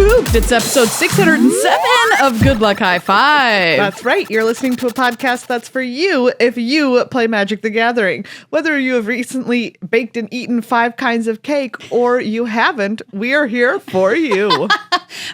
spooked. It's episode 607 of Good Luck High Five. That's right. You're listening to a podcast that's for you if you play Magic the Gathering. Whether you have recently baked and eaten 5 kinds of cake or you haven't, we are here for you.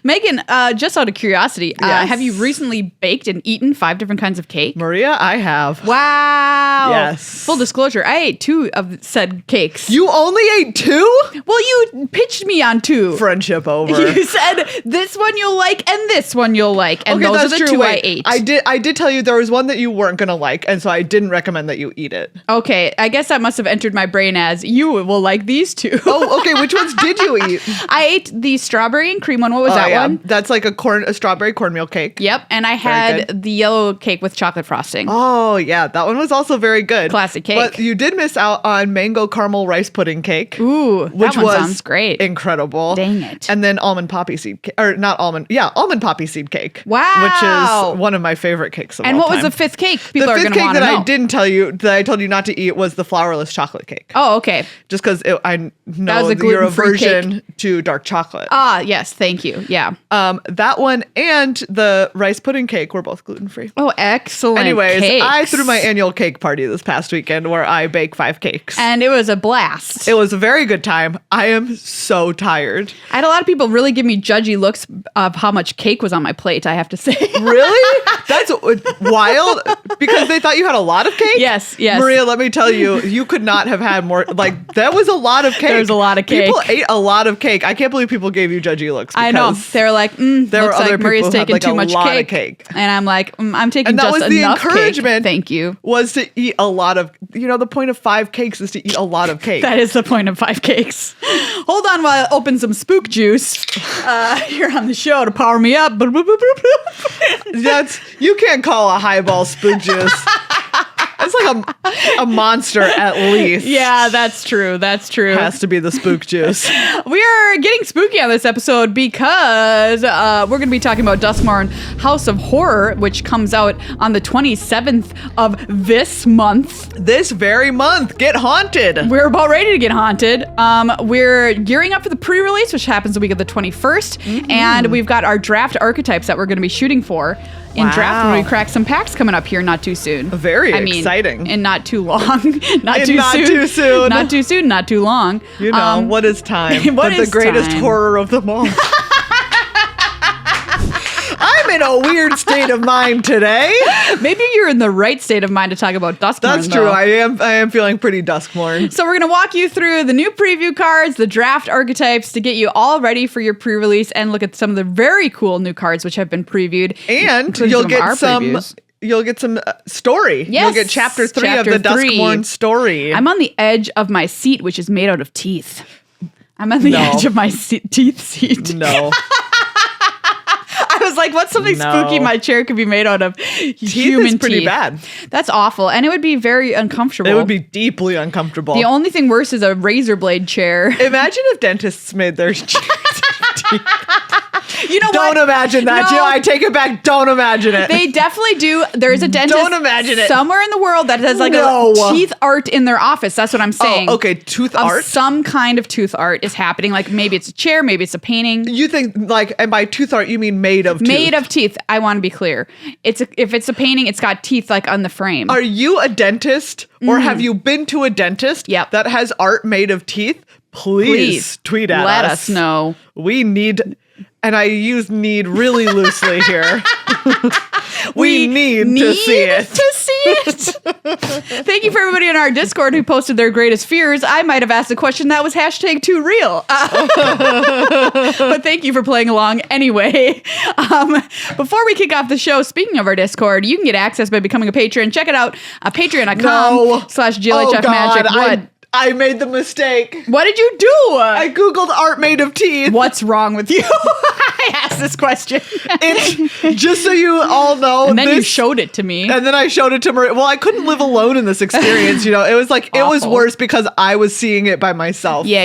Megan, just out of curiosity, Yes. have you recently baked and eaten 5 different kinds of cake? Maria, I have. Wow. Yes. Full disclosure, I ate 2 of said cakes. You only ate 2? Well, you pitched me on 2. Friendship over. You said this one you'll like and this one you'll like, and Okay, those that's are the true. 2 Wait, I ate. I did tell you there was one that you weren't going to like, and so I didn't recommend that you eat it. Okay, I guess that must have entered my brain as you will like these 2. Oh, okay. Which ones did you eat? I ate the strawberry and cream one. What was that one? That's like a strawberry cornmeal cake. Yep, and I had the yellow cake with chocolate frosting. Oh, yeah. That one was also very good. Classic cake. But you did miss out on mango caramel rice pudding cake. Ooh, which that one was sounds great. Incredible. Dang it. And then almond poppy seed cake. Or not almond. Yeah, almond poppy seed cake. Wow. Which is one of my favorite cakes of And all what time. was the 5th cake? People the are 5th going to cake want to that know. I didn't tell you, that I told you not to eat, was the flourless chocolate cake. Oh, okay. Just because I know was a that you're gluten-free aversion to dark chocolate. Ah, yes, thank you. Yeah. That one and the rice pudding cake were both gluten-free. Oh, excellent. Anyways, cakes. I threw my annual cake party this past weekend where I bake 5 cakes. And it was a blast. It was a very good time. I am so tired. I had a lot of people really give me judgy looks of how much cake was on my plate, I have to say. Really? That's wild. Because they thought you had a lot of cake? Yes. Maria, let me tell you, you could not have had more. Like, that was a lot of cake. There was a lot of cake. People ate a lot of cake. I can't believe people gave you judgy looks. I know. They're like, there were looks other like Maria's people who had, taking like, too a much lot of cake. cake. And I'm like, I'm taking And that just was the enough encouragement. cake. Thank you. Was to eat a lot of, the point of 5 cakes is to eat a lot of cake. That is the point of 5 cakes. Hold on while I open some spook juice here on the show to power me up. You can't call a highball spook juice. It's like a monster at least. Yeah, that's true. That's true. Has to be the spook juice. We are getting spooky on this episode because we're going to be talking about Duskmourn House of Horror, which comes out on the 27th of this month. This very month. Get haunted. We're about ready to get haunted. We're gearing up for the pre-release, which happens the week of the 21st. And we've got our draft archetypes that we're going to be shooting for in draft when we crack some packs coming up here not too soon. Very exciting. And not too long. Not And too not soon. too soon. Not too soon, not too long. What is time? What but is the greatest time? horror of them all. I'm in a weird state of mind today. Maybe you're in the right state of mind to talk about Duskmourn. That's true. I am feeling pretty Duskmourn. So we're going to walk you through the new preview cards, the draft archetypes to get you all ready for your pre-release and look at some of the very cool new cards which have been previewed. And you'll get some story. Yes, You'll get chapter 3 chapter of the 3. Duskmourn story. I'm on the edge of my seat, which is made out of teeth. I'm on the edge of my teeth seat. No. I was like, what's something spooky my chair could be made out of? Human is pretty teeth. bad. That's awful. And it would be very uncomfortable. It would be deeply uncomfortable. The only thing worse is a razor blade chair. Imagine if dentists made their chairs of teeth. You know what? Don't imagine that, No. Jill. I take it back. Don't imagine it. They definitely do. There's a dentist Don't imagine it. somewhere in the world that has like No. a teeth art in their office. That's what I'm saying. Oh, okay. Tooth Of art? some kind of tooth art is happening. Like maybe it's a chair, maybe it's a painting. You think, like, and by tooth art, you mean made of Made tooth. of teeth. I want to be clear. If it's a painting, it's got teeth like on the frame. Are you a dentist or have you been to a dentist Yep. that has art made of teeth? Please tweet at us. Let us know. We need, and I use need really loosely here. we need to see it. Thank you for everybody in our Discord who posted their greatest fears. I might have asked a question that was #too-real. But thank you for playing along anyway. Before we kick off the show, speaking of our Discord, you can get access by becoming a patron. Check it out, patreon.com/GLHF Magic. What? I made the mistake. What did you do? I Googled art made of teeth. What's wrong with you? I asked this question. It's just so you all know. And then you showed it to me. And then I showed it to Maria. Well, I couldn't live alone in this experience. It was like, it was worse because I was seeing it by myself. Yeah.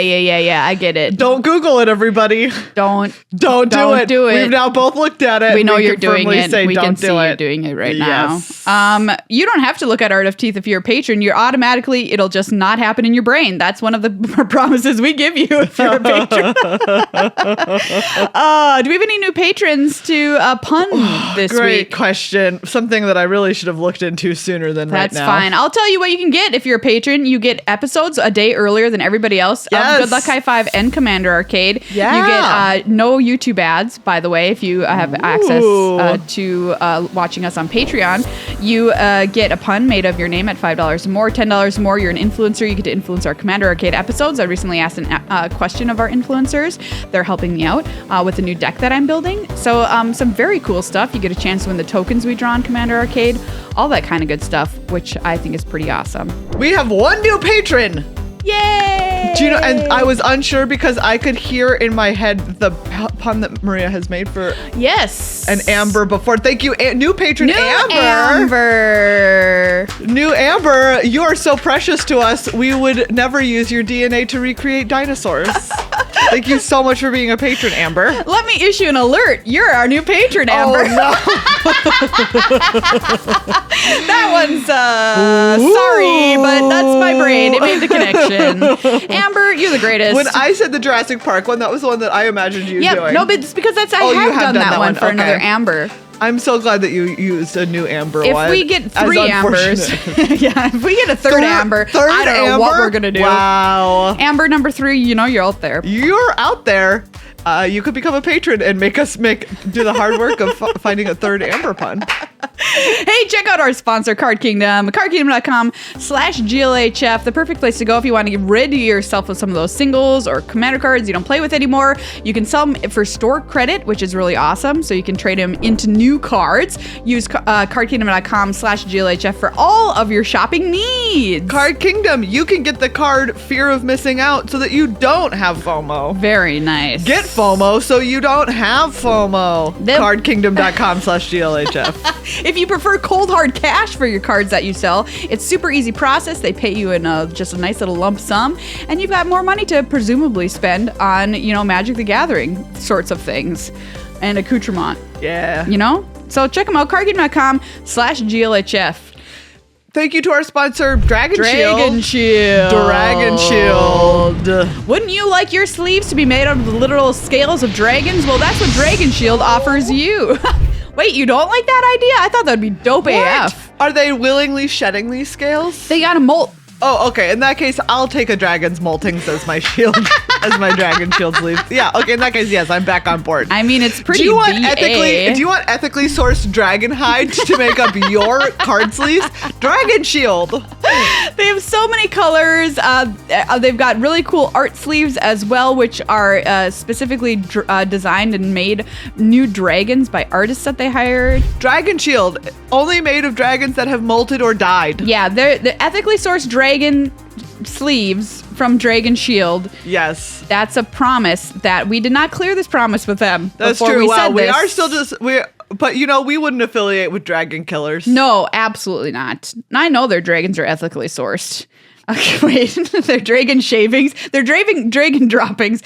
I get it. Don't Google it, everybody. Don't do it. We've now both looked at it. We know you're doing it. Say, we can see you're doing it right now. You don't have to look at Art of Teeth if you're a patron. You're automatically, it'll just not happen in your brain. That's one of the promises we give you if you're a patron. we have any new patrons to pun this Great week? question. Something that I really should have looked into sooner than right now. That's fine. I'll tell you what you can get if you're a patron. You get episodes a day earlier than everybody else of Good Luck High Five and Commander Arcade. Yeah. You get no YouTube ads, by the way, if you have access to watching us on Patreon. You get a pun made of your name at $5 more. $10 more, you're an influencer. You get to influence our Commander Arcade episodes. I recently asked a question of our influencers. They're helping me out with a new deck that I'm building. So some very cool stuff. You get a chance to win the tokens we draw on Commander Arcade. All that kind of good stuff, which I think is pretty awesome. We have one new patron. Yay! Do you know? And I was unsure because I could hear in my head the pun that Maria has made for an Amber before. Thank you, new patron Amber. New Amber, you are so precious to us. We would never use your DNA to recreate dinosaurs. Thank you so much for being a patron, Amber. Let me issue an alert. You're our new patron, Amber. Oh, no. That one's sorry, but that's my brain. It made the connection. Amber, you're the greatest. When I said the Jurassic Park one, that was the one that I imagined you doing. No, but it's because I have done that one for another Amber. I'm so glad that you used a new Amber one. If we get 3 Ambers, if we get a third Amber, I don't know what we're gonna do. Wow. Amber number 3, you're out there. You're out there. You could become a patron and make us do the hard work of finding a third Amber pun. Hey, check out our sponsor, Card Kingdom. CardKingdom.com/GLHF. The perfect place to go if you want to get rid of yourself of some of those singles or commander cards you don't play with anymore. You can sell them for store credit, which is really awesome. So you can trade them into new cards. Use CardKingdom.com/GLHF for all of your shopping needs. Card Kingdom, you can get the card Fear of Missing Out so that you don't have FOMO. Very nice. Get FOMO so you don't have FOMO. CardKingdom.com/GLHF. If you prefer cold hard cash for your cards that you sell, it's super easy process. They pay you in just a nice little lump sum, and you've got more money to presumably spend on, Magic the Gathering sorts of things and accoutrement. Yeah. So check them out, cardkingdom.com/GLHF. Thank you to our sponsor, Dragon Shield. Dragon Shield. Wouldn't you like your sleeves to be made out of the literal scales of dragons? Well, that's what Dragon Shield offers you. Wait, you don't like that idea? I thought that'd be dope AF. Are they willingly shedding these scales? They got a molt. Oh, okay. In that case, I'll take a dragon's moltings as my shield, as my dragon shield sleeve. Yeah. Okay. In that case, yes, I'm back on board. I mean, it's pretty. Do you want ethically sourced dragon hide to make up your card sleeves? Dragon Shield. They have so many colors. They've got really cool art sleeves as well, which are specifically designed and made new dragons by artists that they hired. Dragon Shield, only made of dragons that have molted or died. Yeah, they're ethically sourced dragon sleeves from Dragon Shield. Yes. That's a promise that we did not clear this promise with them. That's true. We are still but we wouldn't affiliate with dragon killers. No, absolutely not. I know their dragons are ethically sourced. Okay, wait, they're dragon shavings. They're dragon droppings.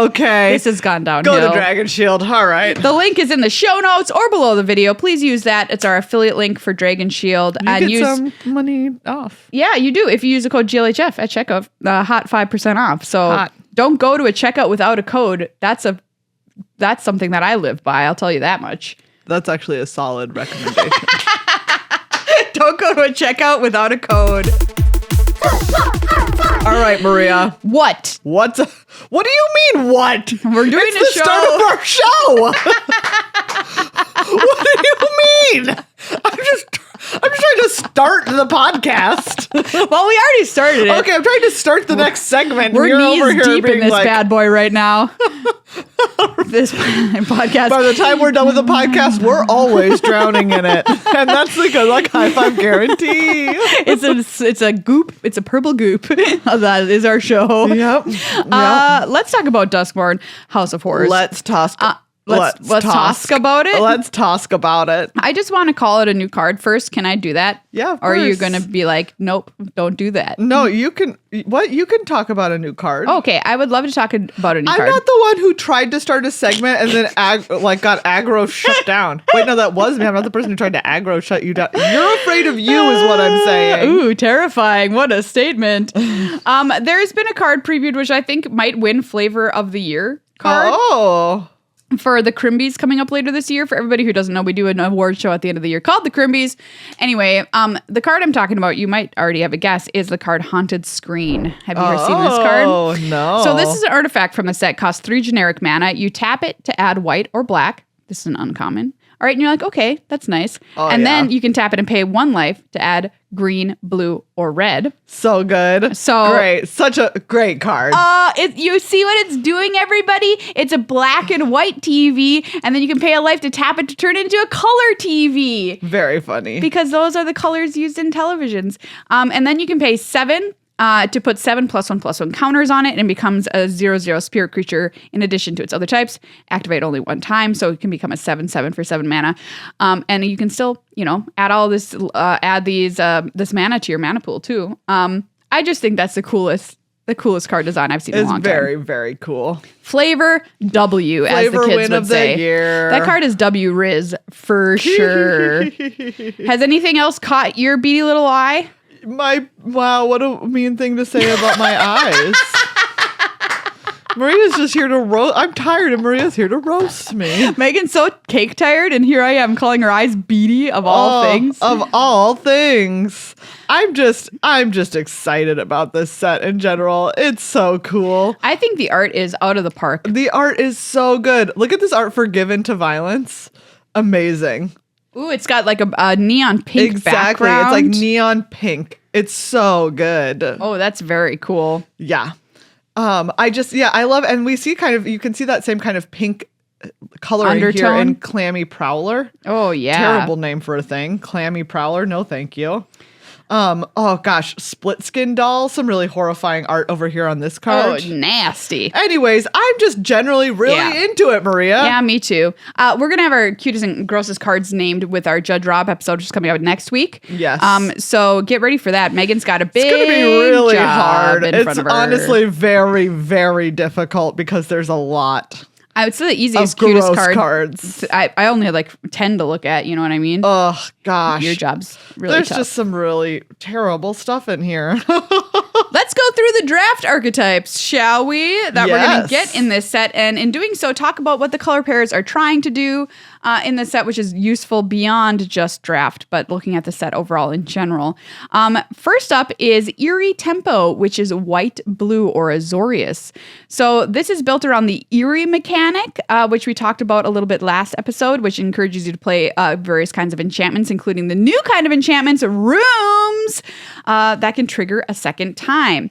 Okay. This has gone downhill. Go to Dragon Shield. All right. The link is in the show notes or below the video. Please use that. It's our affiliate link for Dragon Shield. You get some money off. Yeah, you do. If you use the code GLHF at checkout, hot 5% off. So don't go to a checkout without a code. That's something that I live by. I'll tell you that much. That's actually a solid recommendation. Don't go to a checkout without a code. All right, Maria. What? What do you mean, what? We're doing it's the start of our show. What do you mean? I'm just trying to start the podcast. Well, we already started it. Okay, I'm trying to start the next segment. We're knees deep in this bad boy right now. This podcast. By the time we're done with the podcast, we're always drowning in it, and that's the Good Luck High Five guarantee. It's a goop. It's a purple goop. That is our show. Yep. Let's talk about Duskmourn, House of Horrors. Let's toss about it. Let's toss about it. I just want to call it a new card first. Can I do that? Yeah, of Or course. are you going to be like, nope, don't do that? No, you can. What? You can talk about a new card. Okay, I would love to talk about a new card. I'm not the one who tried to start a segment and then got aggro shut down. Wait, no, that was me. I'm not the person who tried to aggro shut you down. You're afraid of you is what I'm saying. Ooh, terrifying. What a statement. There's been a card previewed which I think might win Flavor of the Year card. Oh. For the Crimbies coming up later this year. For everybody who doesn't know, we do an award show at the end of the year called the Crimbies. Anyway, the card I'm talking about, you might already have a guess, is the card Haunted Screen. Have you ever seen this card? Oh, no. So this is an artifact from the set, costs 3 generic mana. You tap it to add white or black. This is an uncommon. All right, and you're like, okay, that's nice. Then you can tap it and pay 1 life to add green, blue, or red. So good. So great. Such a great card. You see what it's doing, everybody? It's a black and white TV, and then you can pay a life to tap it to turn it into a color TV. Very funny. Because those are the colors used in televisions. And then you can pay 7 to put 7+1/+1 counters on it, and it becomes a 0/0 spirit creature in addition to its other types. Activate only 1 time, so it can become a 7/7 for 7 mana. And you can still, add all this, this mana to your mana pool too. I just think that's the coolest card design I've seen in a long time. It's very, very cool. Flavor W, as the kids would say. Year. That card is W Riz for sure. Has anything else caught your beady little eye? Wow, what a mean thing to say about my eyes. Maria's just here to roast. I'm tired and Maria's here to roast me. Megan's so cake tired, and here I am calling her eyes beady of all things. Of all things. I'm just excited about this set in general. It's so cool. I think the art is out of the park. The art is so good. Look at this art for Given to Violence. Amazing. Ooh, it's got like a neon pink background. It's like neon pink. It's so good. Oh, that's very cool. Yeah. I love, and we see you can see that same kind of pink coloring undertone here in Clammy Prowler. Oh, yeah. Terrible name for a thing. Clammy Prowler. No, thank you. Oh gosh, Split Skin Doll. Some really horrifying art over here on this card. Oh, nasty. Anyways, I'm just generally really into it, Maria. Yeah, me too. We're going to have our cutest and grossest cards named with our Judge Rob episode, which is coming out next week. Yes. So get ready for that. Megan's got a big It's going to be really job hard. in It's front of her. honestly very, very difficult because there's a lot. I would say the easiest, of cutest gross card. cards. I only had like 10 to look at, you know what I mean? Oh, gosh. Your job's really There's tough. just some really terrible stuff in here. Let's go through the draft archetypes, shall we? That we're going to Yes. get in this set. And in doing so, talk about what the color pairs are trying to do in the set, which is useful beyond just draft, but looking at the set overall in general. First up is Eerie Tempo, which is white, blue, or Azorius. So this is built around the Eerie mechanic, which we talked about a little bit last episode, which encourages you to play various kinds of enchantments, including the new kind of enchantments, rooms, that can trigger a second time.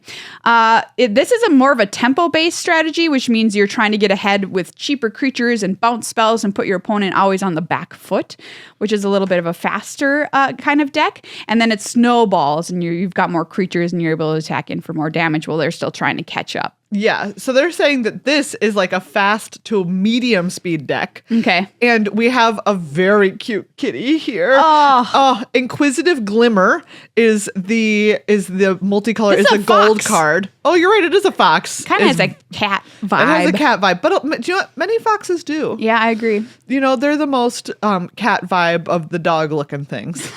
This is more of a tempo-based strategy, which means you're trying to get ahead with cheaper creatures and bounce spells and put your opponent always on the back foot, which is a little bit of a faster kind of deck. And then it snowballs, and you've got more creatures, and you're able to attack in for more damage while they're still trying to catch up. Yeah, so they're saying that this is like a fast to medium speed deck. Okay. And we have a very cute kitty here. Oh. Inquisitive Glimmer is the multicolor, It's is a the gold fox. card. Oh, you're right, it is a fox. Kind of has a cat vibe. It has a cat vibe, but do you know what? Many foxes do. Yeah, I agree. You know, they're the most cat vibe of the dog looking things.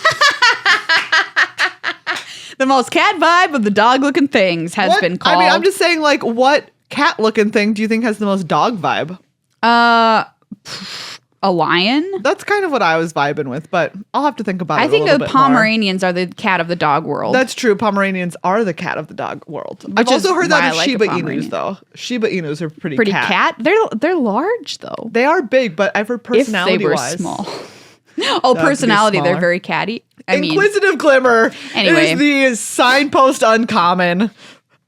The most cat vibe of the dog-looking things has been called. I mean, I'm just saying, like, what cat looking thing do you think has the most dog vibe? A lion? That's kind of what I was vibing with, but I'll have to think about it I think a little the bit more. Pomeranians are the cat of the dog world. That's true. Pomeranians are the cat of the dog world. Which I've also is heard why that I of like a Shiba Pomeranian. Inus, though. Shiba Inus are pretty cat. They're large though. They are big, but I've heard If they were personality-wise. small. Oh, be personality. They're smaller. very catty. I mean, Inquisitive Glimmer Anyway. is the signpost uncommon.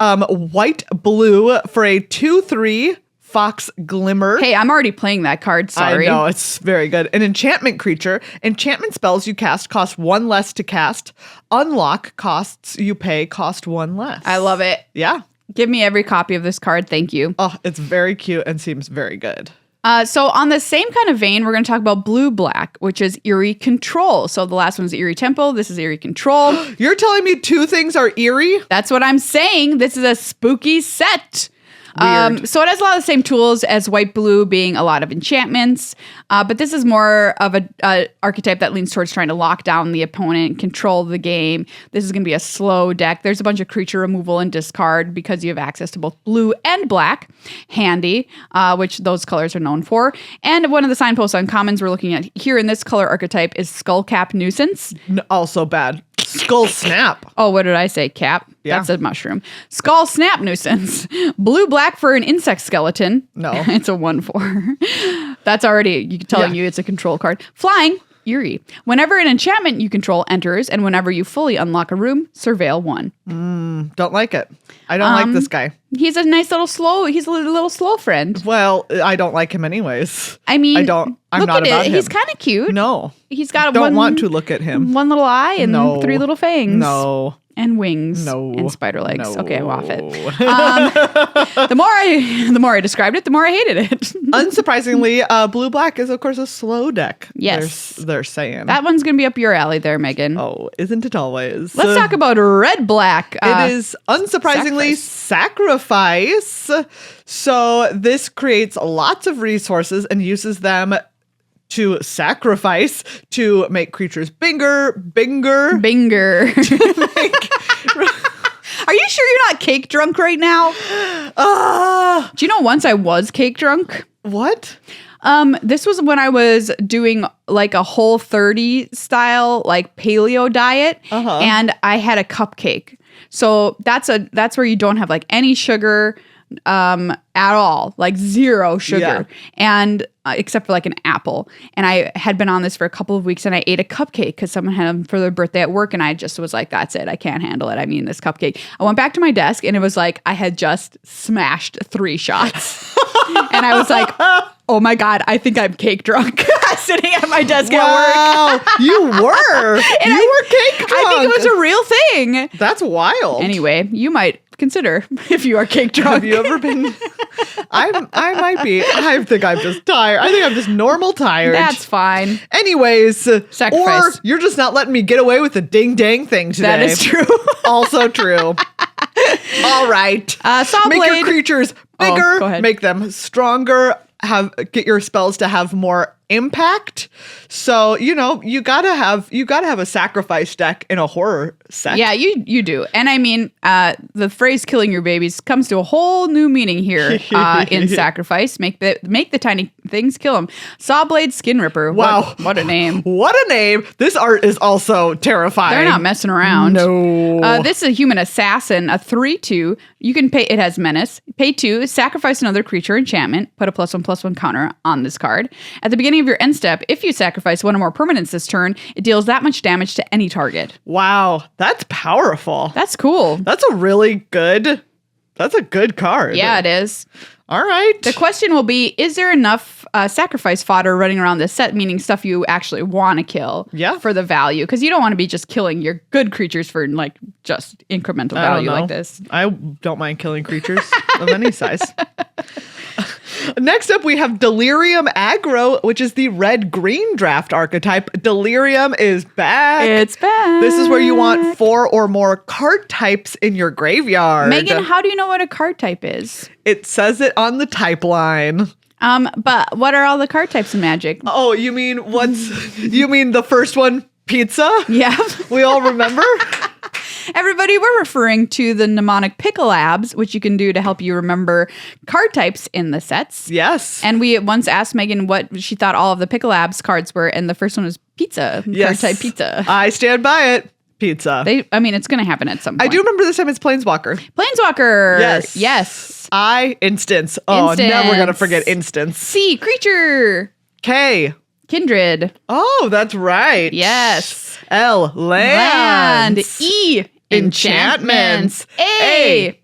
White blue for a 2/3 Fox Glimmer. hey, I'm already playing that card. Sorry. I know, it's very good. An enchantment creature. Enchantment spells you cast cost 1 less to cast. Unlock costs you pay cost 1 less. I love it. Yeah. Give me every copy of this card. Thank you. Oh, it's very cute and seems very good. So on the same kind of vein, we're going to talk about blue-black, which is Eerie Control. So the last one's Eerie Temple. This is Eerie Control. You're telling me 2 things are eerie? That's what I'm saying. This is a spooky set. Weird. So it has a lot of the same tools as white blue, being a lot of enchantments. But this is more of a archetype that leans towards trying to lock down the opponent, control the game. This is going to be a slow deck. There's a bunch of creature removal and discard because you have access to both blue and black. Handy, which those colors are known for. And one of the signposts on commons we're looking at here in this color archetype is Skullcap Nuisance. Also bad. Skull Snap. Oh, what did I say? Cap? Yeah. That's a mushroom. Skull Snap Nuisance. Blue-black for an insect skeleton. No. It's a 1/4. That's already telling you it's a control card. Flying. Eerie. Whenever an enchantment you control enters, and whenever you fully unlock a room, surveil 1. Don't like it. I don't like this guy. He's a nice little slow. He's a little slow friend. Well, I don't like him anyways. I mean, I'm look not at about it. him. He's kind of cute. No. He's got Don't want to look at him. one little eye and No. 3 little fangs. No. And wings. No. And spider legs. No. Okay, I'm off it. The more I described it, the more I hated it. Unsurprisingly, blue-black is, of course, a slow deck. Yes. They're saying. That one's going to be up your alley there, Megan. Oh, isn't it always? Let's talk about red-black. It is unsurprisingly sacrifice. So this creates lots of resources and uses them to sacrifice to make creatures bigger. Binger. Are you sure you're not cake drunk right now? Do you know once I was cake drunk? What? This was when I was doing like a Whole30 style like paleo diet, and I had a cupcake. So that's where you don't have like any sugar at all, like 0 sugar, and except for like an apple. And I had been on this for a couple of weeks, and I ate a cupcake because someone had them for their birthday at work, and I just was like, that's it, I can't handle it. I mean, this cupcake. I went back to my desk, and it was like I had just smashed 3 shots. And I was like, oh my God, I think I'm cake drunk. Sitting at my desk at work. You were. Were cake drunk. I think it was a real thing. That's wild. Anyway, you might consider if you are cake drunk. Have you ever been? I might be. I think I'm just tired. I think I'm just normal tired. That's fine. Anyways, Sacrifice. Or you're just not letting me get away with the ding dang thing today. That is true. Also true. All right. Make your creatures bigger. Go ahead. Make them stronger. Get your spells to have more impact. So, you gotta have a sacrifice deck in a horror set. Yeah, you do. And I mean, the phrase killing your babies comes to a whole new meaning here in sacrifice. Make the tiny things kill them. Sawblade Skin Ripper. Wow. What a name. What a name. This art is also terrifying. They're not messing around. No. This is a human assassin, a 3/2. You can pay, it has menace. Pay 2, sacrifice another creature enchantment, put a +1/+1 counter on this card. At the beginning of your end step, if you sacrifice one or more permanents this turn, it deals that much damage to any target. Wow. That's powerful. That's cool. That's a good card. Yeah, it is. All right. The question will be, is there enough sacrifice fodder running around this set, meaning stuff you actually want to kill for the value? Because you don't want to be just killing your good creatures for like just incremental value like this. I don't mind killing creatures of any size. Next up, we have Delirium Aggro, which is the red-green draft archetype. Delirium is back. It's back. This is where you want 4 or more card types in your graveyard. Megan, how do you know what a card type is? It says it on the type line. But what are all the card types in Magic? Oh, you mean the first one, pizza? Yeah. We all remember? Everybody, we're referring to the mnemonic Picklabs, which you can do to help you remember card types in the sets. Yes. And we once asked Megan what she thought all of the Picklabs cards were, and the first one was pizza. Yes. Card type pizza. I stand by it. Pizza. It's going to happen at some point. I do remember this time it's Planeswalker. Planeswalker. Yes. Yes. Instance. Oh, never going to forget instance. C, creature. K, kindred. Oh, that's right. Yes. L, land. E, enchantments. A,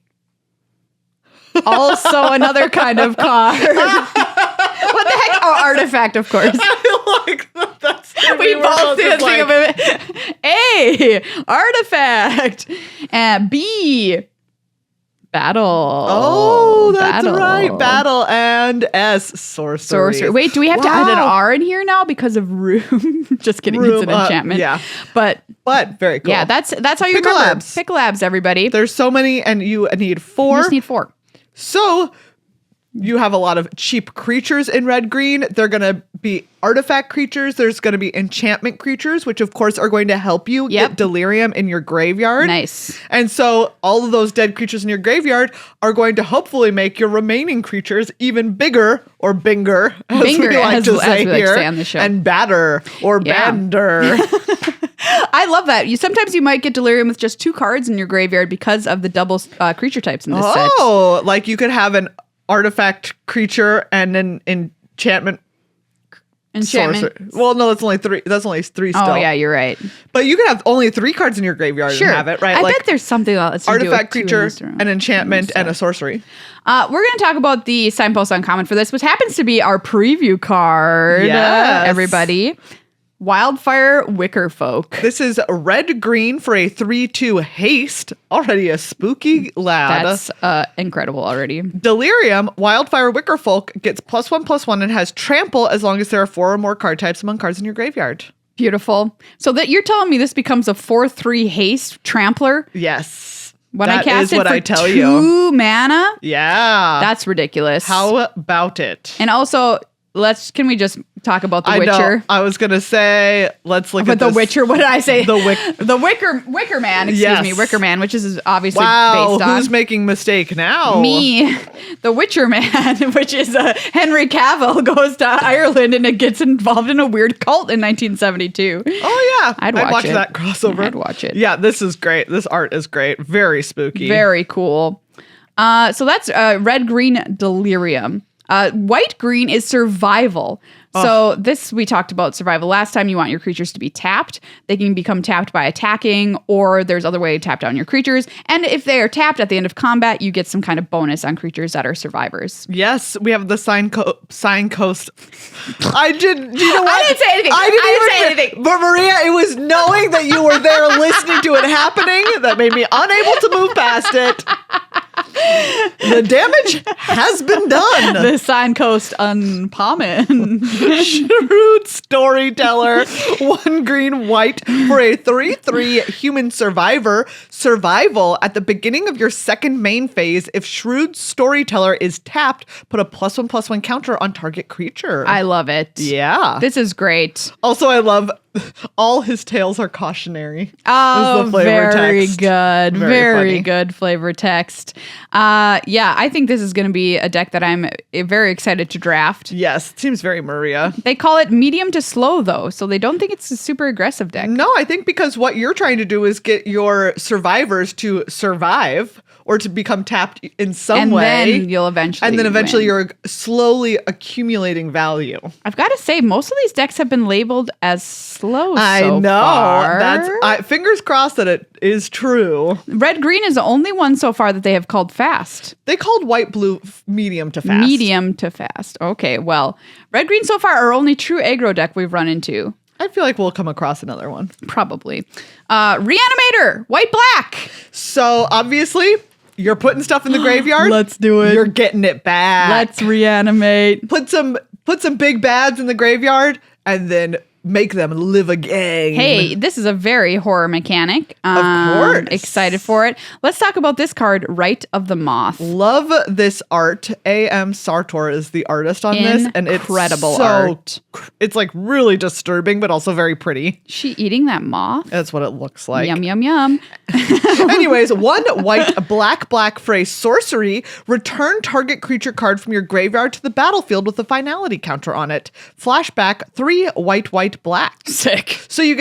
also another kind of card. What the heck? Oh, artifact, of course. I like that. We both did think of it. A, artifact. And B, battle. Oh, that's right. Battle. And S, sorcery. Wait, do we have to add an R in here now because of room? Just kidding. It's an enchantment. Yeah. But very cool. Yeah, that's how you remember. Picklabs, everybody. There's so many, and you need 4. You just need 4. So You have a lot of cheap creatures in red-green. They're going to be artifact creatures. There's going to be enchantment creatures, which of course are going to help you get delirium in your graveyard. Nice. And so all of those dead creatures in your graveyard are going to hopefully make your remaining creatures even bigger or binger, as we like to say here, on the show. and badder or bender. I love that. Sometimes you might get delirium with just 2 cards in your graveyard because of the double creature types in this set. Oh, like you could have an artifact creature and an enchantment. Sorcerer. Well, no, that's only 3. That's only 3 still. Oh, yeah, you're right. But you can have only 3 cards in your graveyard and have it, right? I bet there's something else. Artifact creature, an enchantment, and a sorcery. We're going to talk about the Signpost Uncommon for this, which happens to be our preview card. Yes. Everybody. Wildfire Wicker Folk. This is red-green for a 3/2 haste. Already a spooky lad. That's incredible already. Delirium, Wildfire Wicker Folk gets +1/+1 and has trample as long as there are 4 or more card types among cards in your graveyard. Beautiful. So that you're telling me this becomes a 4/3 haste trampler? Yes. When that I cast it for 2 mana? Yeah. That's ridiculous. How about it? And also, can we just talk about The Witcher? I was gonna say, let's look at The Witcher. What did I say? The Wicker Man. Excuse me, Wicker Man, which is obviously wow, based on. Who's making mistake now? Me, the Witcher Man, which is Henry Cavill goes to Ireland and it gets involved in a weird cult in 1972. Oh yeah, I'd watch that crossover. I'd watch it. Yeah, this is great. This art is great. Very spooky. Very cool. So that's red-green Delirium. White-green is Survival. So this, we talked about survival last time. You want your creatures to be tapped. They can become tapped by attacking, or there's other way to tap down your creatures. And if they are tapped at the end of combat, you get some kind of bonus on creatures that are survivors. Yes, we have the signpost. I didn't. You know what? I didn't say anything. I didn't say anything. But Maria, it was knowing that you were there listening to it happening that made me unable to move past it. The damage has been done. The Signpost Uncommon. Shrewd Storyteller, 1 green white for a 3/3 human survival at the beginning of your second main phase. If Shrewd Storyteller is tapped, put a +1/+1 counter on target creature. I love it. Yeah. This is great. Also, I love all his tales are cautionary. Oh, very text. good. Very Very good flavor text. Yeah, I think this is going to be a deck that I'm very excited to draft. Yes, it seems very Maria. They call it medium to slow, though, so they don't think it's a super aggressive deck. No, I think because what you're trying to do is get your survivors to survive or to become tapped in some way. And then you'll eventually And then eventually win. you're slowly accumulating value. I've got to say, most of these decks have been labeled as slow I so know. far. Fingers crossed that it is true. Red-green is the only one so far that they have called fast. They called white-blue medium to fast. Medium to fast. Okay, well, red-green so far are only true aggro deck we've run into. I feel like we'll come across another one. Probably. Reanimator, white-black. So obviously, you're putting stuff in the graveyard. Let's do it. You're getting it back. Let's reanimate. Put some big bads in the graveyard and then make them live again. Hey, this is a very horror mechanic. Of course. Excited for it. Let's talk about this card, Rite of the Moth. Love this art. A.M. Sartor is the artist on this. And it's incredible so, art. It's like really disturbing, but also very pretty. She eating that moth? That's what it looks like. Yum, yum, yum. Anyways, 1 white, black for a sorcery. Return target creature card from your graveyard to the battlefield with a finality counter on it. Flashback 3 white, black. Sick. So you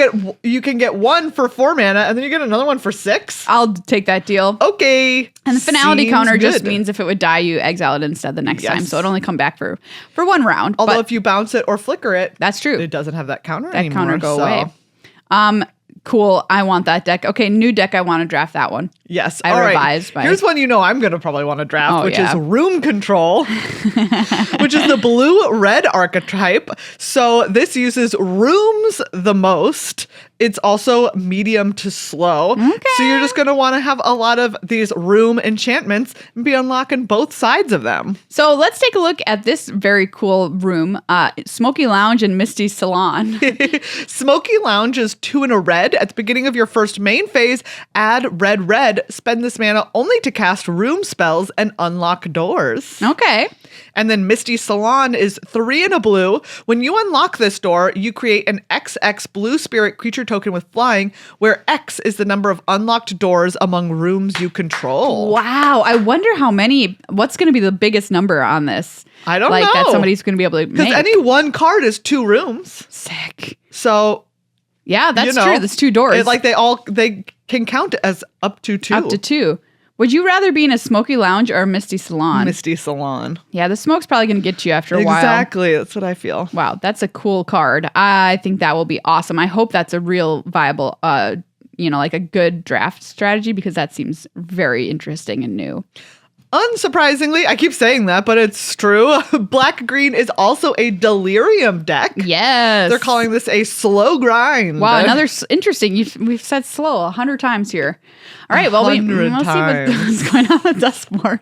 can get 1 for 4 mana, and then you get another one for 6. I'll take that deal. Okay. And the finality Seems counter good. just means if it would die, you exile it instead the next time. So it'd only come back for 1 round. Although but if you bounce it or flicker it, that's true. it doesn't have that counter That anymore. counter go so. away. Cool. I want that deck. Okay, new deck. I want to draft that one. Yes. I All right. revised my- Here's one I'm going to probably want to draft, which yeah. is Room Control, which is the blue-red archetype. So this uses rooms the most. It's also medium to slow. Okay. So you're just going to want to have a lot of these room enchantments and be unlocking both sides of them. So let's take a look at this very cool room. Smoky Lounge and Misty Salon. Smoky Lounge is 2 in a red red. At the beginning of your first main phase, add red. Spend this mana only to cast room spells and unlock doors. Okay. And then Misty Salon is 3 and a blue. When you unlock this door, you create an XX blue spirit creature token with flying, where X is the number of unlocked doors among rooms you control. Wow. I wonder what's going to be the biggest number on this? I don't know. That somebody's going to be able to make. Because any one card is 2 rooms. Sick. So... yeah, that's true. There's 2 doors. They can count as up to 2. Up to 2. Would you rather be in a smoky lounge or a misty salon? Misty Salon. Yeah, the smoke's probably going to get you after a while. Exactly. That's what I feel. Wow, that's a cool card. I think that will be awesome. I hope that's a real viable, like a good draft strategy, because that seems very interesting and new. Unsurprisingly, I keep saying that, but it's true. Black-green is also a delirium deck. Yes. They're calling this a slow grind. Wow, another interesting. We've said slow 100 times here. All right, well, we'll see what's going on with Duskmourn.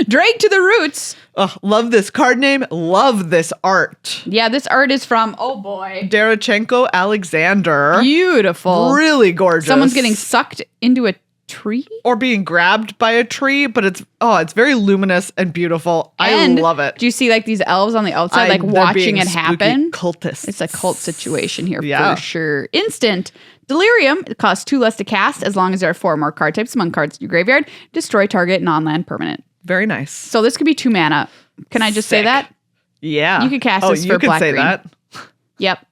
Drake to the roots. Oh, love this card name. Love this art. Yeah, this art is from, oh boy, Darachenko Alexander. Beautiful. Really gorgeous. Someone's getting sucked into a tree? Or being grabbed by a tree, but it's very luminous and beautiful. And I love it. Do you see these elves on the outside watching it happen? Cultists. It's a cult situation here for sure. Instant. Delirium. It costs 2 less to cast as long as there are 4 more card types among cards in your graveyard. Destroy target non-land permanent. Very nice. So this could be 2 mana. Can I just say that? Yeah. You could cast this for black-green. You can say that. Yep.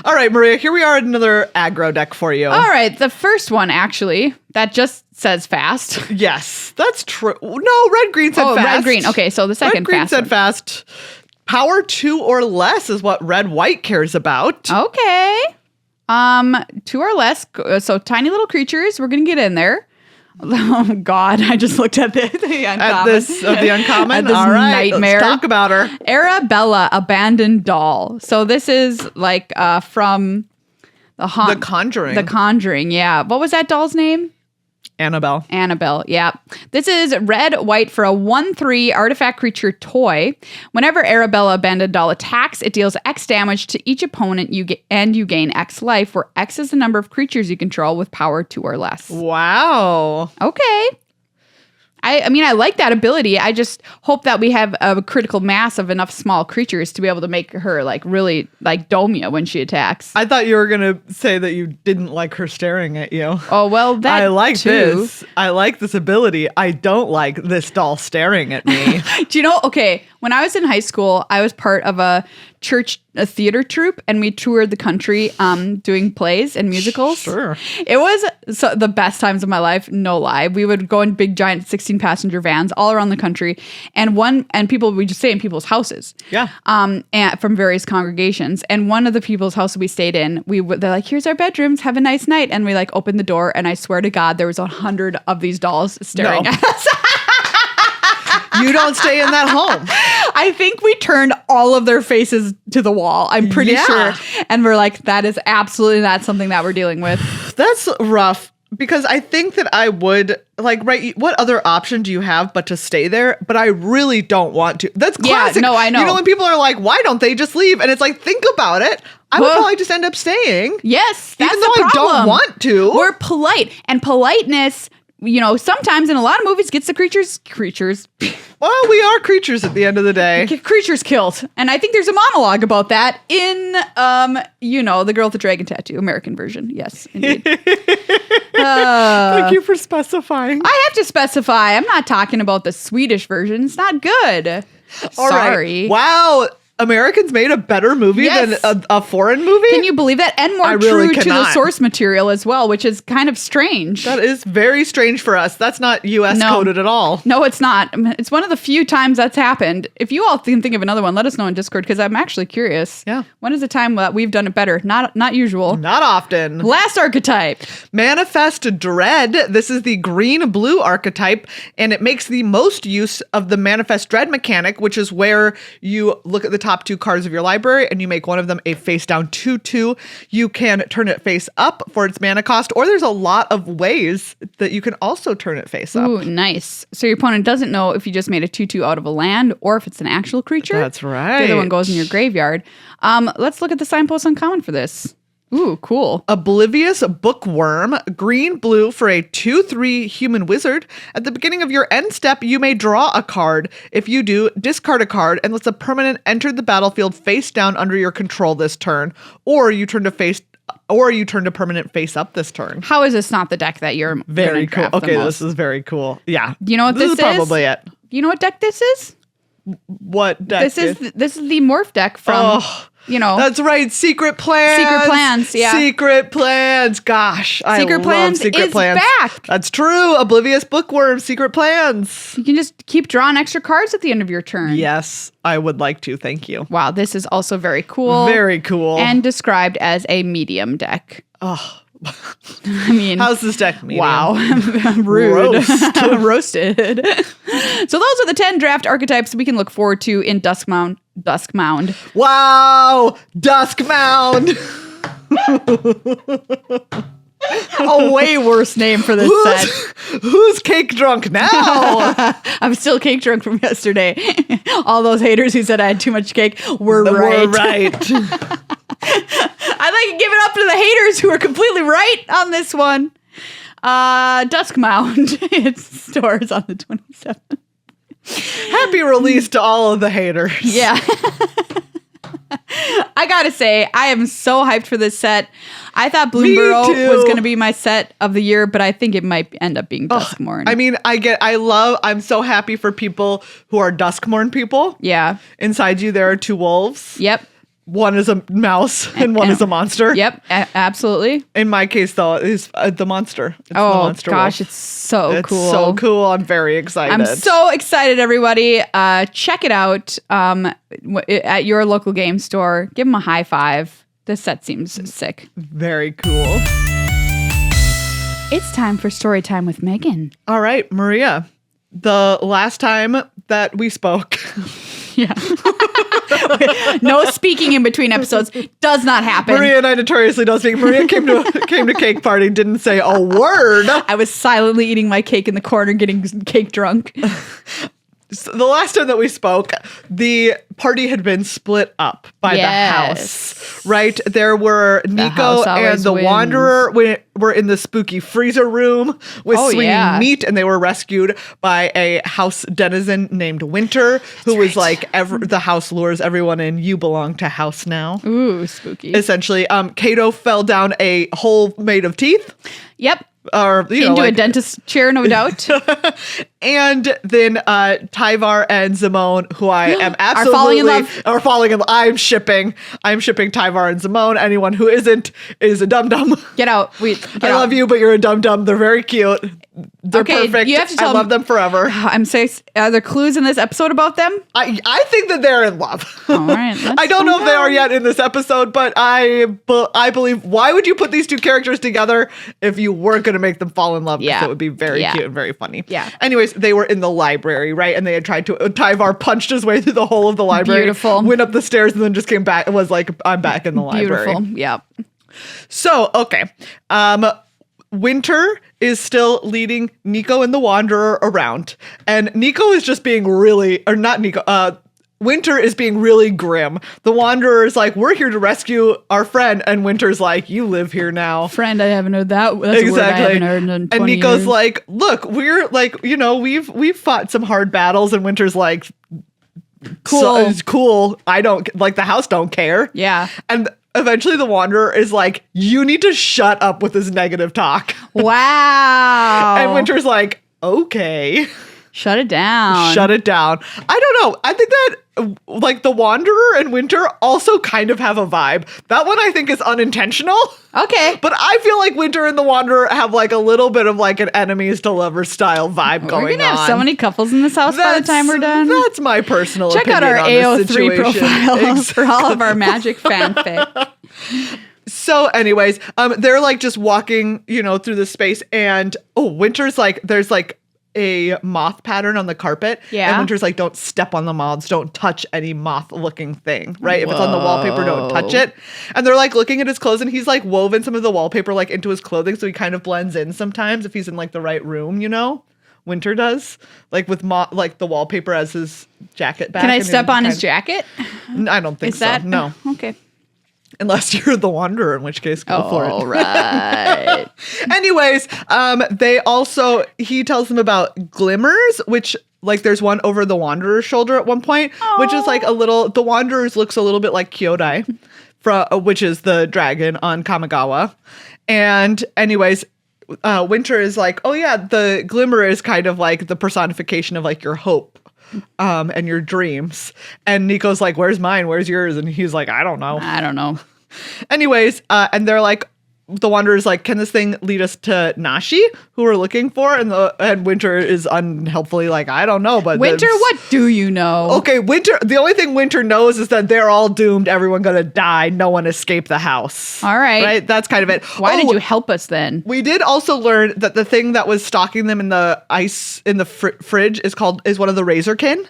All right, Maria, here we are at another aggro deck for you. All right, the first one, actually, that just says fast. Yes, that's true. No, red-green said fast. Oh, red-green. Okay, so the second red-green fast said one. fast. Power 2 or less is what red-white cares about. Okay. 2 or less. So tiny little creatures. We're going to get in there. Oh, God. I just looked at the uncommon. At the uncommon? At this all right, nightmare. Let's talk about her. Arabella, Abandoned Doll. So this is from The Conjuring. The Conjuring, yeah. What was that doll's name? Annabelle, yeah. This is red-white for a 1/3 artifact creature toy. Whenever Arabella Abandoned Doll attacks, it deals X damage to each opponent you gain X life, where X is the number of creatures you control with power 2 or less. Wow. Okay. I mean, I like that ability. I just hope that we have a critical mass of enough small creatures to be able to make her really Domia when she attacks. I thought you were going to say that you didn't like her staring at you. Oh, well, that I like too. this. I like this ability. I don't like this doll staring at me. Do you know, okay, when I was in high school, I was part of a theater troupe, and we toured the country doing plays and musicals. Sure. It was the best times of my life, no lie. We would go in big giant 16-passenger vans all around the country, and we just stay in people's houses. Yeah. And from various congregations. And one of the people's houses we stayed in, they're like, here's our bedrooms, have a nice night. And we opened the door, and I swear to God, there was 100 of these dolls staring at us. You don't stay in that home. I think we turned all of their faces to the wall. I'm pretty sure. And we're like, that is absolutely not something that we're dealing with. That's rough, because I think that I would, what other option do you have but to stay there? But I really don't want to. That's classic. Yeah, no, I know. You know, when people are like, why don't they just leave? And it's like, think about it. I would probably just end up staying. Yes, that's even though the problem. I don't want to. We're polite. And politeness, sometimes in a lot of movies gets the creatures. Well, we are creatures at the end of the day. Creatures killed. And I think there's a monologue about that in, The Girl with the Dragon Tattoo, American version. Yes, indeed. Thank you for specifying. I have to specify. I'm not talking about the Swedish version. It's not good. Sorry. Right. Wow. Americans made a better movie than a foreign movie? Can you believe that? And more true to the source material as well, which is kind of strange. That is very strange for us. That's not US coded at all. No, it's not. It's one of the few times that's happened. If you all can think of another one, let us know in Discord, because I'm actually curious. Yeah. When is the time that we've done it better? Not usual. Not often. Last archetype. Manifest Dread. This is the green-blue archetype, and it makes the most use of the Manifest Dread mechanic, which is where you look at the top 2 cards of your library and you make one of them a face down 2/2. You can turn it face up for its mana cost, or there's a lot of ways that you can also turn it face up. Ooh, nice. So your opponent doesn't know if you just made a 2/2 out of a land or if it's an actual creature. That's right. The other one goes in your graveyard. Let's look at the signpost uncommon for this. Ooh, cool. Oblivious Bookworm, green, blue for a 2/3 human wizard. At the beginning of your end step, you may draw a card. If you do, discard a card and lets a permanent enter the battlefield face down under your control this turn, or you turn to permanent face up this turn. How is this not the deck that you're Very cool. draft the Okay, most? this is very cool. Yeah. You know what this is? Probably it. You know what deck this is? What deck? This is the morph deck from That's right. Secret Plans. Secret Plans, yeah. Secret Plans. Gosh, I Secret love Plans Secret is Plans. back. That's true. Oblivious Bookworm, Secret Plans. You can just keep drawing extra cards at the end of your turn. Yes, I would like to. Thank you. Wow, this is also very cool. Very cool. And described as a medium deck. Oh. I mean, how's this deck medium? Wow. Rude. Roast. Roasted. So those are the 10 draft archetypes we can look forward to in Duskmound. Wow. Duskmound. A way worse name for this set. Who's cake drunk now? I'm still cake drunk from yesterday. All those haters who said I had too much cake were right. We're right. I'd like to give it up to the haters who are completely right on this one. Duskmound. It stores on the 27th. Happy release to all of the haters. Yeah. I gotta say, I am so hyped for this set. I thought Bloomburrow was going to be my set of the year, but I think it might end up being Duskmourn. I mean, I'm so happy for people who are Duskmourn people. Yeah. Inside you, there are two wolves. Yep. One is a mouse and one is a monster. Yep, absolutely. In my case, though, it's the monster. It's the monster gosh, wolf. it's so cool. It's so cool. I'm very excited. I'm so excited, everybody. Check it out at your local game store. Give them a high five. This set seems sick. Very cool. It's time for story time with Megan. All right, Maria. The last time that we spoke... Yeah. No speaking in between episodes does not happen. Maria and I notoriously don't speak. Maria came to cake party, didn't say a word. I was silently eating my cake in the corner, getting cake drunk. So the last time that we spoke, the party had been split up by the house, right? There were Nico and the Wanderer were in the spooky freezer room with swinging meat, and they were rescued by a house denizen named Winter, who was like, the house lures everyone in. You belong to house now. Ooh, spooky. Essentially, Kato fell down a hole made of teeth. Yep. Or into a dentist chair, no doubt. And then Tyvar and Zimone, who I am absolutely falling in love. Are falling in love. I'm shipping Tyvar and Zimone. Anyone who isn't is a dum dum. Get out. I love you, but you're a dum dum. They're very cute. They're perfect. You have to tell I love them forever. I'm saying, are there clues in this episode about them? I think that they're in love. All right. I don't know if they are yet in this episode, but I believe. Why would you put these two characters together if you weren't going to make them fall in love? Because it would be very cute and very funny. Yeah. Anyways, they were in the library, right? And they had tried to. Tyvar punched his way through the hole of the library. Beautiful. Went up the stairs and then just came back. It was like, I'm back in the library. Beautiful. Yeah. So, okay. Winter is still leading Nico and the Wanderer around. And Nico is just being really, or not Nico, Winter is being really grim. The Wanderer is like, we're here to rescue our friend. And Winter's like, you live here now. Friend, I haven't heard that. That's a word I haven't heard in 20 and Nico's years. like, look, we're like, we've fought some hard battles. And Winter's like, cool. So, it's cool. I don't, like, the house don't care. Yeah. And eventually the Wanderer is like, you need to shut up with this negative talk. Wow. And Winter's like, okay. Shut it down. Shut it down. I don't know. I think that like the Wanderer and Winter also kind of have a vibe. That one I think is unintentional. Okay. But I feel like Winter and the Wanderer have like a little bit of like an enemies to lovers style vibe going on. We're going to have so many couples in this house by the time we're done. That's my personal Check opinion out our on this AO3 profile situation. for all of our magic fanfic. So anyways, they're like just walking, through the space, and Winter's like, there's like a moth pattern on the carpet. Yeah. And Winter's like, don't step on the moths, don't touch any moth looking thing, right? Whoa. If it's on the wallpaper, don't touch it. And they're like looking at his clothes, and he's like woven some of the wallpaper like into his clothing, so he kind of blends in sometimes if he's in like the right room, Winter does, like with like the wallpaper as his jacket back. Can I step on his jacket? I don't think so. No. Okay. Unless you're the Wanderer, in which case go for it. All right. Anyways, he tells them about glimmers, which like there's one over the Wanderer's shoulder at one point, which is like the Wanderer's looks a little bit like Kyodai, which is the dragon on Kamigawa. And anyways, Winter is like, oh yeah, the glimmer is kind of like the personification of like your hope. And your dreams. And Nico's like, where's mine? Where's yours? And he's like, I don't know. Anyways, and they're like, the Wanderer's like, can this thing lead us to Nashi, who we're looking for? And Winter is unhelpfully like, I don't know. But Winter, what do you know? Okay, Winter, the only thing Winter knows is that they're all doomed. Everyone gonna die. No one escaped the house. All right. Right? That's kind of it. Why did you help us then? We did also learn that the thing that was stalking them in the ice in the fridge is one of the Razorkin.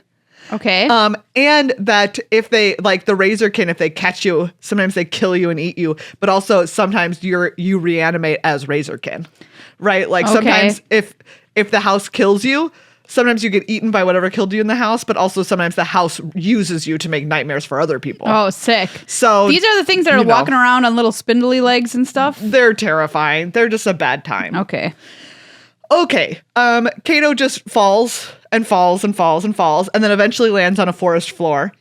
Okay. And that if they like the Razorkin, if they catch you, sometimes they kill you and eat you, but also sometimes you reanimate as Razorkin, right? Like sometimes if the house kills you, sometimes you get eaten by whatever killed you in the house, but also sometimes the house uses you to make nightmares for other people. Oh, sick. So these are the things that are walking around on little spindly legs and stuff? They're terrifying. They're just a bad time. Okay. Kato just falls and falls and falls and falls and then eventually lands on a forest floor.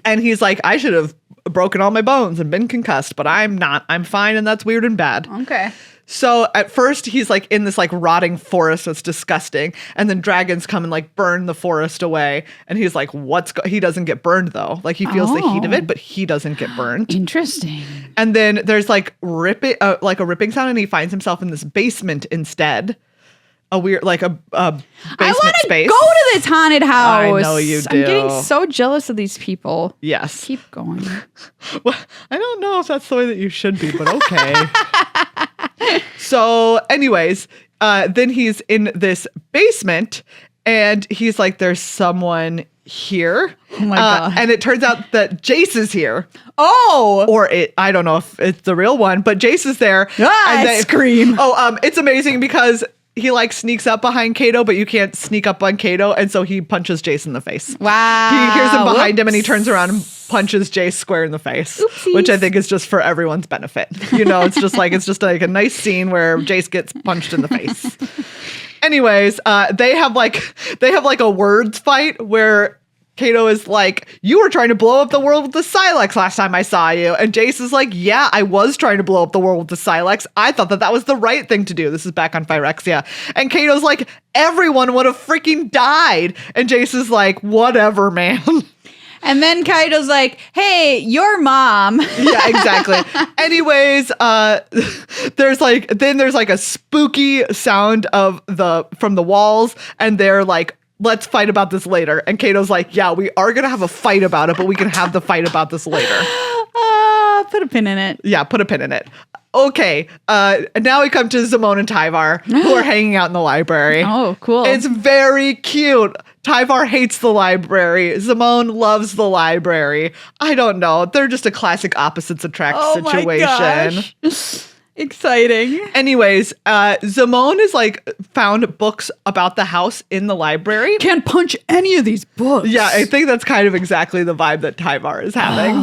And he's like, I should have broken all my bones and been concussed, but I'm not. I'm fine, and that's weird and bad. Okay. So at first he's like in this like rotting forest that's disgusting, and then dragons come and like burn the forest away, and he's like, he doesn't get burned though. Like he feels the heat of it, but he doesn't get burned. Interesting. And then there's like a ripping sound, and he finds himself in this basement instead. A weird, like a basement I want to space. go to this haunted house. I know you do. I'm getting so jealous of these people. Yes. Keep going. Well, I don't know if that's the way that you should be, but okay. So anyways, then he's in this basement and he's like, there's someone here. Oh my God. And it turns out that Jace is here. Oh. I don't know if it's the real one, but Jace is there. I scream. It's amazing because he like sneaks up behind Kato, but you can't sneak up on Kato, and so he punches Jace in the face. Wow. He hears him behind him and he turns around and punches Jace square in the face. Oopsies. Which I think is just for everyone's benefit. You know, it's just like a nice scene where Jace gets punched in the face. Anyways, they have like a words fight where Kato is like, you were trying to blow up the world with the Silex last time I saw you. And Jace is like, yeah, I was trying to blow up the world with the Silex. I thought that was the right thing to do. This is back on Phyrexia. And Kato's like, everyone would have freaking died. And Jace is like, whatever, man. And then Kaito's like, hey, your mom. Yeah, exactly. Anyways, there's like a spooky sound from the walls, and they're like, let's fight about this later. And Kato's like, yeah, we are going to have a fight about it, but we can have the fight about this later. Put a pin in it. Yeah, put a pin in it. Okay, now we come to Zimone and Tyvar, who are hanging out in the library. Oh, cool. It's very cute. Tyvar hates the library. Zimone loves the library. I don't know. They're just a classic opposites attract situation. My gosh. Exciting. Anyways, Zimone is like found books about the house in the library. Can't punch any of these books. Yeah, I think that's kind of exactly the vibe that Tyvar is having.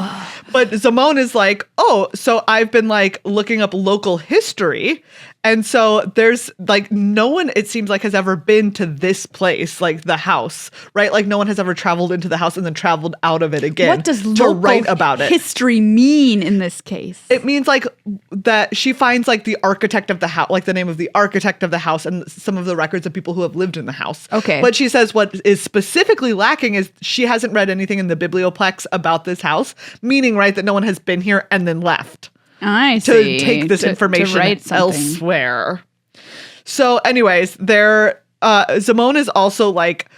But Zimone is like, oh, so I've been like looking up local history. And so there's like no one, it seems like, has ever been to this place, like the house, right? Like no one has ever traveled into the house and then traveled out of it again. What does to write about it? History mean in this case? It means like that she finds like the architect of the house, like the name of the architect of the house and some of the records of people who have lived in the house. Okay. But she says what is specifically lacking is she hasn't read anything in the biblioplex about this house, meaning, right, that no one has been here and then left. I see. To take this information elsewhere. So anyways, Zimone is also like,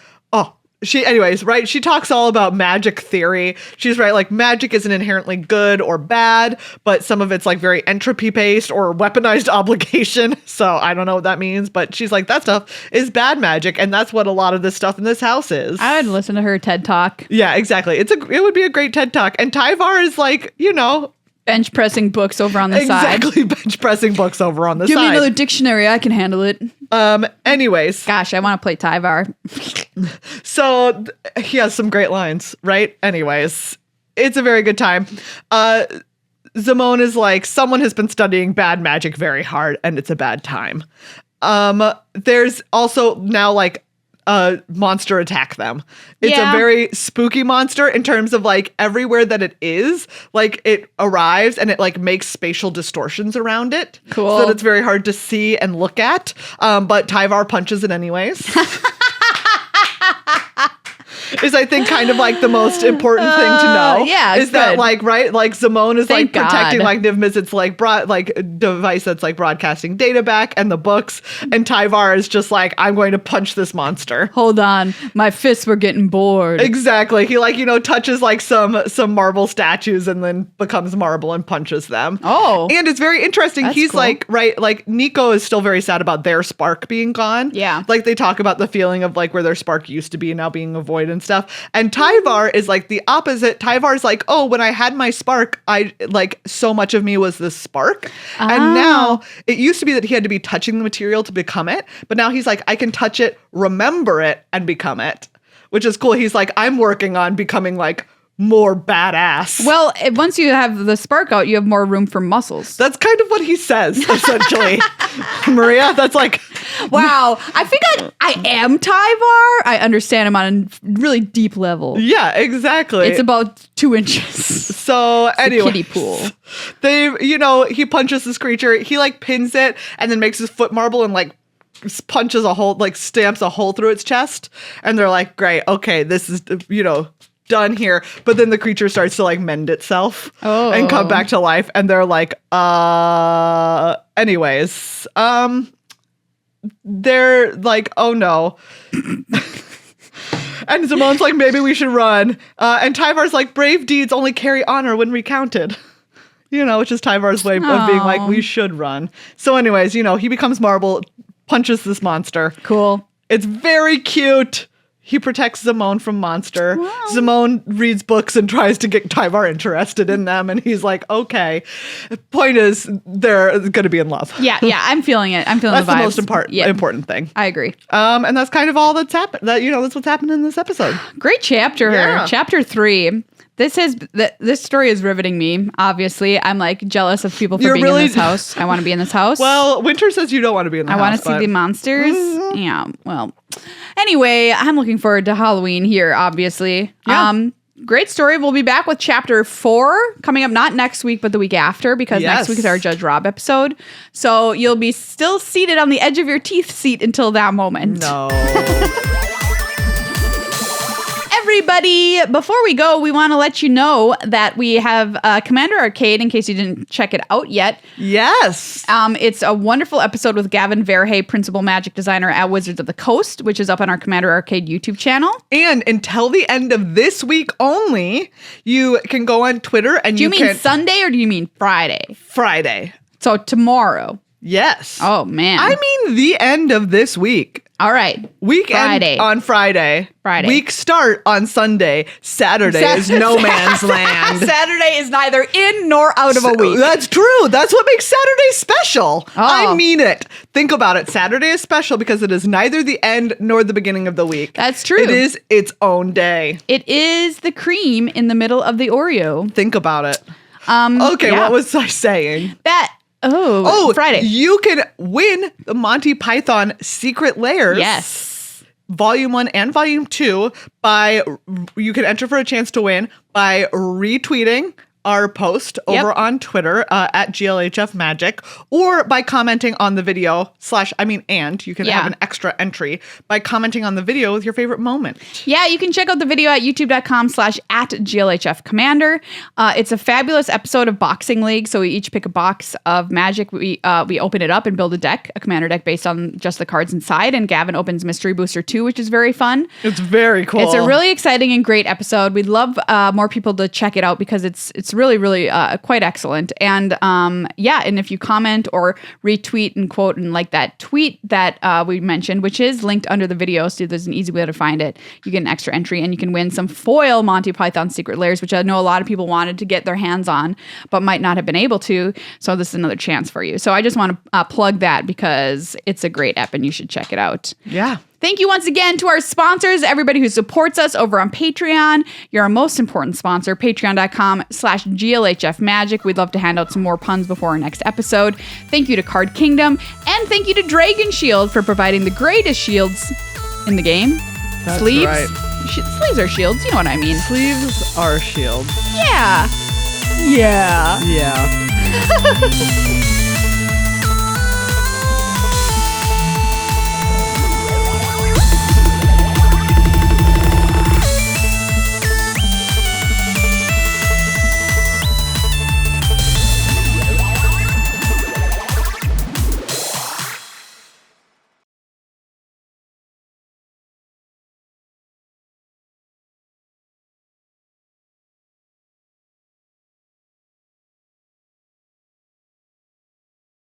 she talks all about magic theory. She's right, like magic isn't inherently good or bad, but some of it's like very entropy based or weaponized obligation. So I don't know what that means, but she's like, that stuff is bad magic, and that's what a lot of this stuff in this house is. I would listen to her TED Talk. Yeah, exactly. It would be a great TED Talk. And Tyvar is like, bench pressing books over on the side. Exactly, bench pressing books over on the side. Give me another dictionary, I can handle it. Anyways. Gosh, I want to play Tyvar. So he has some great lines, right? Anyways, it's a very good time. Zimone is like, someone has been studying bad magic very hard and it's a bad time. There's also now like a monster attack them. It's a very spooky monster in terms of like everywhere that it is, like it arrives and it like makes spatial distortions around it. Cool. So that it's very hard to see and look at. But Tyvar punches it anyways. Is I think kind of like the most important thing to know. Yeah, is that good. like right, like Zimone is Thank like protecting God. like Niv Mizzet's like device that's like broadcasting data back and the books, and Tyvar is just like, I'm going to punch this monster. Hold on, my fists were getting bored. Exactly. He like touches like some marble statues and then becomes marble and punches them. Oh. And it's very interesting. That's He's cool. like Nico is still very sad about their spark being gone. Yeah. Like they talk about the feeling of like where their spark used to be now being a void and stuff. And Tyvar is like the opposite. Tyvar's like, oh, when I had my spark, I like so much of me was this spark. And now it used to be that he had to be touching the material to become it. But now he's like, I can touch it, remember it, and become it. Which is cool. He's like, I'm working on becoming like more badass. Well, once you have the spark out, you have more room for muscles. That's kind of what he says, essentially. Maria, that's like... Wow. I think I am Tyvar. I understand him on a really deep level. Yeah, exactly. It's about 2 inches. So anyway, Kiddie pool. They, he punches this creature. He like pins it and then makes his foot marble and like punches a hole, like stamps a hole through its chest. And they're like, great, okay, this is, done here. But then the creature starts to like mend itself and come back to life. And they're like, anyways, they're like, oh no. And Zimone's like, maybe we should run. And Tyvar's like, brave deeds only carry honor when recounted. Which is Tyvar's way of being like, we should run. So anyways, he becomes marble, punches this monster. Cool. It's very cute. He protects Zimone from monster. Wow. Zimone reads books and tries to get Tyvar interested in them. And he's like, okay. Point is, they're going to be in love. Yeah, I'm feeling it. I'm feeling That's the vibes. the most important thing. I agree. And that's kind of all that's happened. That's what's happened in this episode. Great chapter. Yeah. Chapter 3. This story is riveting me. Obviously, I'm like jealous of people for being in this house. I want to be in this house. Well, Winter says you don't want to be in the house. I want to see the monsters. Mm-hmm. Yeah. Well, anyway, I'm looking forward to Halloween here, obviously. Yeah. Great story. We'll be back with chapter 4 coming up, not next week, but the week after, because next week is our Judge Rob episode. So you'll be still seated on the edge of your teeth seat until that moment. No. Everybody, before we go, we want to let you know that we have Commander Arcade, in case you didn't check it out yet. Yes. It's a wonderful episode with Gavin Verhey, Principal Magic Designer at Wizards of the Coast, which is up on our Commander Arcade YouTube channel. And until the end of this week only, you can go on Twitter and Do you mean Sunday or do you mean Friday? Friday. So tomorrow. Yes. Oh, man. I mean the end of this week. All right. Weekend Friday. on Friday. Week start on Sunday. Saturday is no man's land. Saturday is neither in nor out of a week. That's true. That's what makes Saturday special. Oh. I mean it. Think about it. Saturday is special because it is neither the end nor the beginning of the week. That's true. It is its own day. It is the cream in the middle of the Oreo. Think about it. Okay, yeah. What was I saying? Friday. You can win the Monty Python Secret Lairs. Yes. Volume 1 and Volume 2 you can enter for a chance to win by retweeting our post over on Twitter at GLHF Magic, or by commenting on the video and you can have an extra entry by commenting on the video with your favorite moment. Yeah, you can check out the video at youtube.com/@GLHF Commander. It's a fabulous episode of Boxing League. So we each pick a box of Magic. We open it up and build a commander deck based on just the cards inside. And Gavin opens Mystery Booster 2, which is very fun. It's very cool. It's a really exciting and great episode. We'd love more people to check it out because it's really, really quite excellent. And and if you comment or retweet and quote and like that tweet that we mentioned, which is linked under the video, so there's an easy way to find it, you get an extra entry and you can win some foil Monty Python Secret Lairs, which I know a lot of people wanted to get their hands on, but might not have been able to. So this is another chance for you. So I just want to plug that because it's a great app and you should check it out. Yeah. Thank you once again to our sponsors, everybody who supports us over on Patreon. You're our most important sponsor, patreon.com/GLHF We'd love to hand out some more puns before our next episode. Thank you to Card Kingdom, and thank you to Dragon Shield for providing the greatest shields in the game. That's Sleeves? right. Sleeves are shields, you know what I mean. Sleeves are shields. Yeah. Yeah.